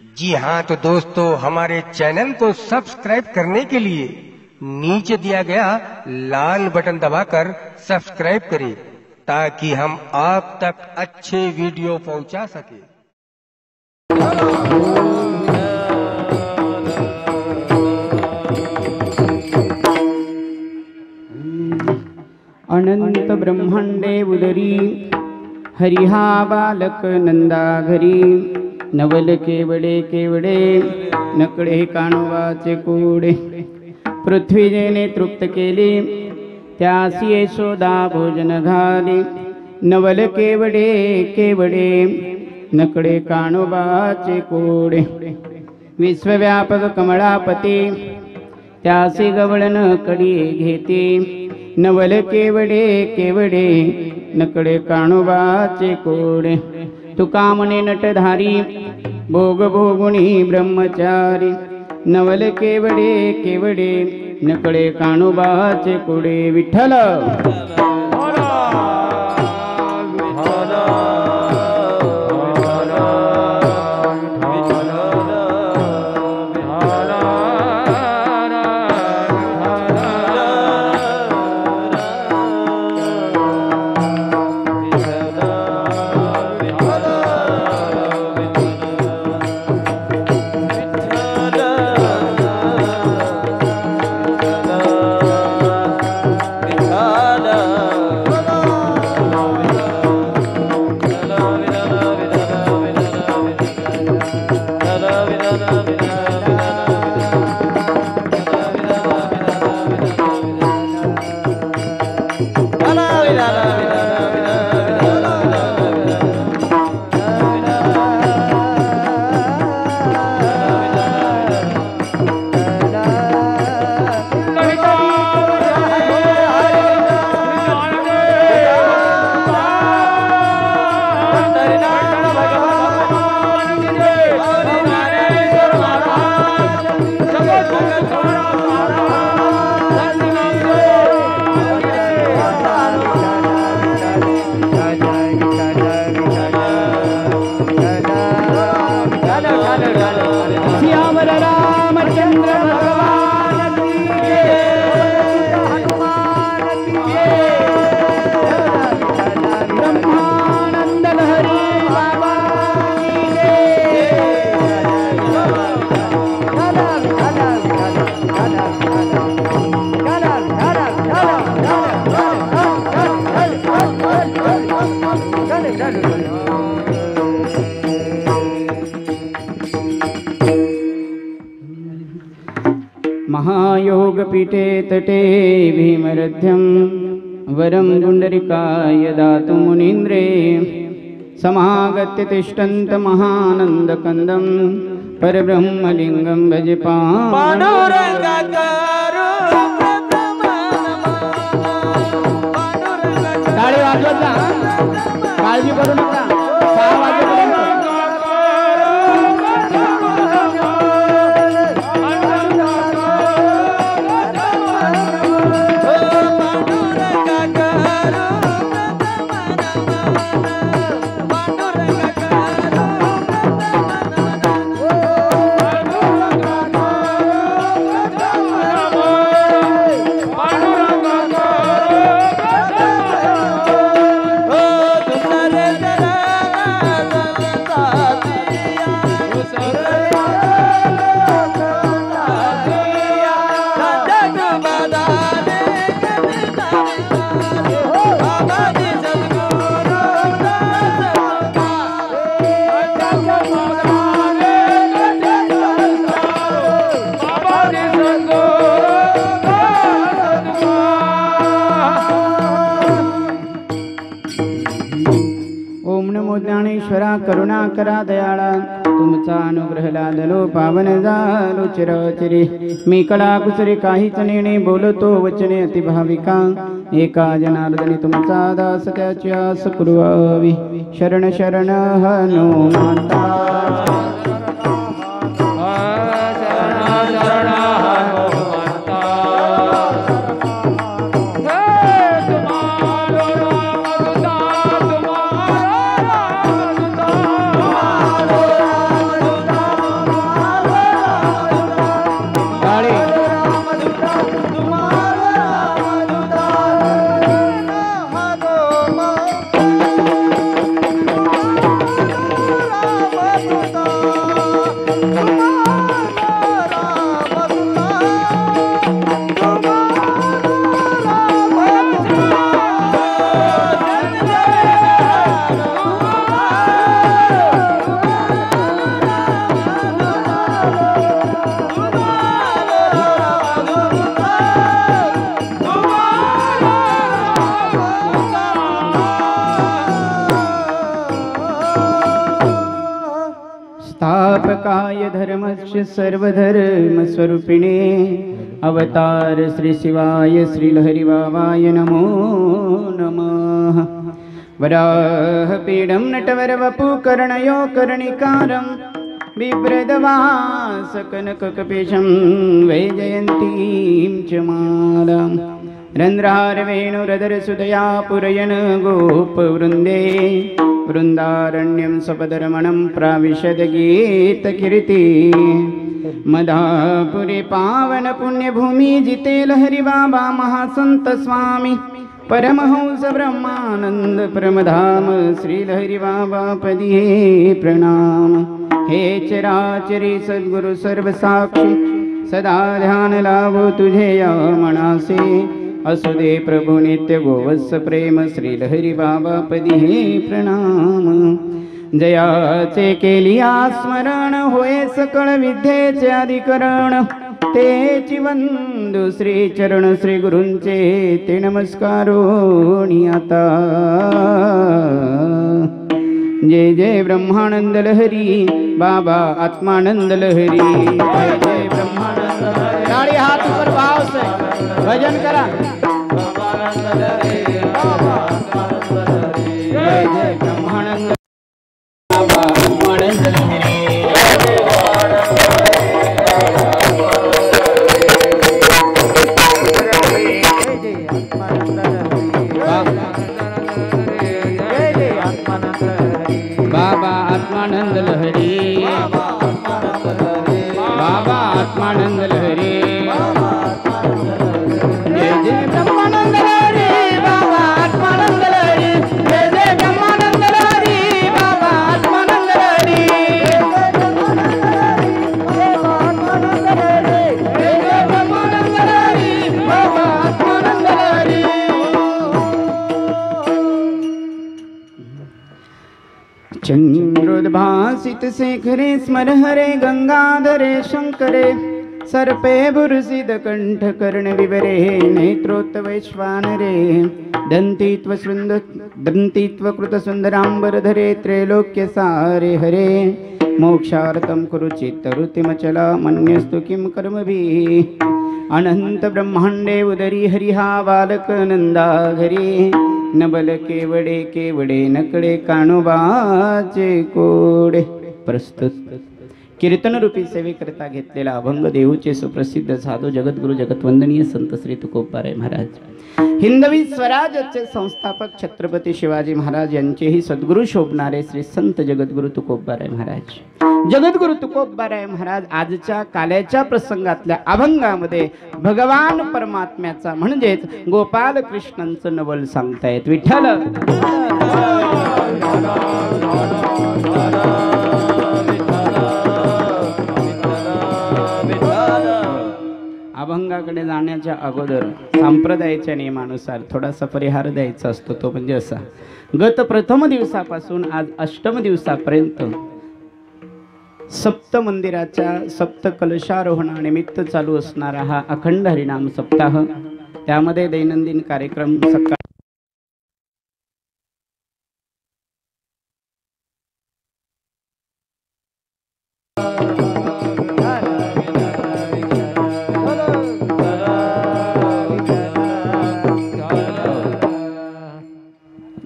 जी हाँ, तो दोस्तों हमारे चैनल को सब्सक्राइब करने के लिए नीचे दिया गया लाल बटन दबाकर सब्सक्राइब करें ताकि हम आप तक अच्छे वीडियो पहुंचा सके। अनंत ब्रह्मांडे उदरी हरिहा बालक नंदा घरी नवल केवडे केवडे नकडे काणवाचे कोडे पृथ्वी जेने तृप्त केले त्यासी यशोदा भोजन घाले नवल केवडे केवडे नकडे काणवाचे कोडे विश्वव्यापक कमळापती त्यासी गवळण कडी घेते नवल केवडे केवडे नकडे काणोबाचे कोडे तुका म्हणे नटधारी भोग भोगुणी ब्रह्मचारी नवल केवडे केवडे नकडे काणोबाचे कोडे विठ्ठल महायोग पीठे तटे भीमरथ्यं वरं गुंडरिकाय दातु मुनीन्द्रे समागत्य तिष्ठन्त महानन्दकन्दं परब्रह्मलिङ्गं भज टाळी वाजवत जा, काळजी करू नका, 6 वाजेपर्यंत ज्ञानेश्वरा करुणाकरा दयाळा तुमचा अनुग्रह लादलो पावन झालो चिरचिरी मी कळा कुसरी काहीच नेणे बोलतो वचने अतिभाविका एका जनार्दनी तुमचा दास त्याची आस पुरवावी शरण शरण हनुमंता संस्थापकाय धर्मस्य सर्वधर्मस्वरूपिणे अवतार श्री शिवाय श्री लहरी बाबाय नमो नमः। वराहपीडं नटवरवपुकर्णयो कर्णिकारं बिभ्रदवासकनककपिशं वैजयन्तीं च मालां रन्ध्रारवेणुरदरसुदया पुरयन् गोपवृन्दे वृन्दारण्यं सपदरमणं प्राविशद्गीतकीर्ति मदापुरे पावन पुण्यभूमि जिते लहरी बाबा महासंत स्वामी परमहंस ब्रह्मानंद परमधाम श्री लहरी बाबा पदिये प्रणाम। हे चराचरी सद्गुरु सर्वसाक्षी सदा ध्यान लाभो तुझे या मनासे असुदे प्रभु नित्य गोवत्स प्रेम श्री लहरी बाबा पदिये प्रणाम। जयाचे केलिया स्मरण होय सकळ विद्येचे अधिकरण तेची वंदू श्री चरण श्री गुरूंचे ते नमस्कारोणी आता। जय जय ब्रह्मानंद लहरी बाबा आत्मानंद लहरी जय जय ब्रह्मानंद लहरी। ताली हाथ ऊपर भाव से भजन करा। जय जय ब्रह्मानंद बाबा आत्मानंद लहरी। बाबा आत्मानंद लहरी बाबा आत्मानंद लहरी जय जय ब्रह्मानंद लहरी बाबा आत्मानंद लहरी जय जय ब्रह्मानंद लहरी बाबा आत्मानंद लहरी जय जय ब्रह्मानंद लहरी बाबा आत्मानंद लहरी। चंद्रोद्भासित शेखरे स्मर हरे गंगाधरे शंकरे सर्पे बुरसिद कंठ कर्ण विवरे नेत्रोत वैश्वानरे दंतीत्व कृत सुंदरांबरधरे त्रैलोक्य सारे हरे मोक्षार्थं कुरु चित्तरुतिमचला मन्यस्तु किं कर्मभिः अनंत ब्रह्मांडे उदरी हरिहा बालक नंदा घरी नबल केवडे केवडे नकडे काणोबाचे कोडे। प्रस्तुत कीर्तन रूपी सेवेकरता घेतलेला अभंग देऊचे सुप्रसिद्ध साधू जगद्गुरु जगतवंदनीय संत श्री तुकोबाराय महाराज हिंदवी स्वराज्याचे संस्थापक छत्रपती शिवाजी महाराज यांचेही सद्गुरु शोभणारे श्री संत जगद्गुरु तुकोबाराय महाराज। जगद्गुरु तुकोबाराय महाराज आजच्या काल्याच्या प्रसंगातल्या अभंगामध्ये भगवान परमात्म्याचा म्हणजेच गोपाल कृष्णांचं नवल सांगतायत। विठ्ठल अभंगाकडे जाण्याच्या अगोदर संप्रदायाच्या नियमानुसार थोडासा परिहार द्यायचा असतो। तो म्हणजे असा, गत प्रथम दिवसापासून आज अष्टम दिवसापर्यंत सप्त मंदिराच्या सप्त कलशारोहणानिमित्त चालू असणारा हा अखंड हरिनाम सप्ताह, त्यामध्ये दैनंदिन कार्यक्रम सकाळ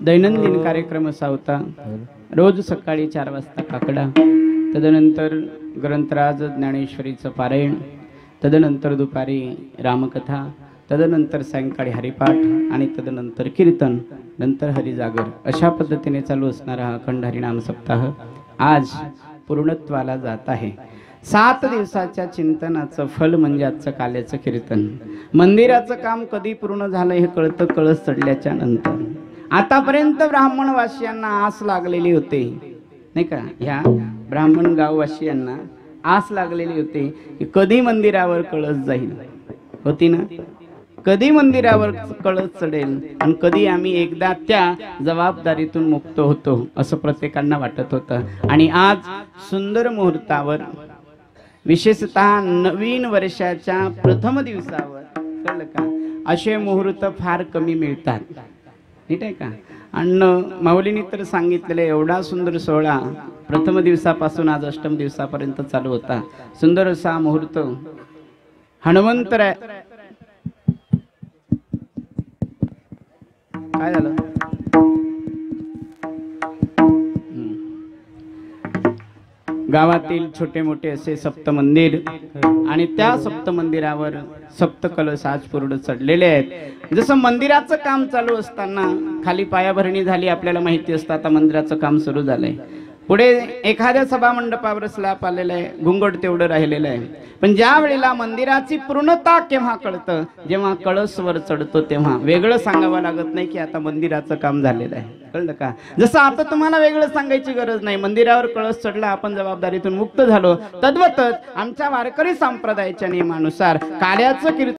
दैनंदिन कार्यक्रम असा होता। रोज सकाळी 4 वाजता काकडा, तदनंतर ग्रंथराज ज्ञानेश्वरीचं पारायण, तदनंतर दुपारी रामकथा, तदनंतर सायंकाळी हरिपाठ आणि तदनंतर कीर्तन, नंतर हरिजागर, अशा पद्धतीने चालू असणारा हा अखंड हरिनाम सप्ताह आज पूर्णत्वाला जात आहे। 7 दिवसाच्या चिंतनाचं फल म्हणजे आजचं काल्याचं कीर्तन। मंदिराचं काम कधी पूर्ण झालं हे कळतं कळस चढल्याच्या नंतर। आतापर्यंत ब्राह्मणवासियांना आस लागलेली होती नाही का, ह्या ब्राह्मण गाववासियांना आस लागलेली होती की कधी मंदिरावर कळस जाईल, होती ना, कधी मंदिरावर कळस चढेल आणि कधी आम्ही एकदा त्या जबाबदारीतून मुक्त होतो असं प्रत्येकांना वाटत होतं। आणि आज सुंदर मुहूर्तावर, विशेषतः नवीन वर्षाच्या प्रथम दिवसावर, कळलं का, असे मुहूर्त फार कमी मिळतात, ठीक आहे का। आणि माऊलींनी तर सांगितलेलं एवढा सुंदर सोहळा प्रथम दिवसापासून आज अष्टम दिवसापर्यंत चालू होता. सुंदर असा मुहूर्त. हनुमंतराय काय झालं? गावातील छोटे मोठे असे सप्त मंदिर आणि त्या सप्त मंदिरावर सप्त कलश आज पूर्ण चढलेले आहेत. जसं मंदिराचं काम चालू असताना खाली पायाभरणी झाली, आपल्याला माहिती असतं. आता मंदिराचं काम सुरू झालंय. पुढे एखाद्या सभा मंडपावर स्लॅब आलेला आहे, घुंगट तेवढं राहिलेलं आहे. पण ज्या वेळेला मंदिराची पूर्णता केव्हा कळतं, जेव्हा कळसवर चढतो तेव्हा. वेगळं सांगावं लागत नाही की आता मंदिराचं काम झालेलं आहे. कळलं का? जसं आता तुम्हाला वेगळं सांगायची गरज नाही. मंदिरावर कळस चढला, आपण जबाबदारीतून मुक्त झालो. तद्वतच आमच्या वारकरी संप्रदायाच्या नियमानुसार कार्याचं कीर्तन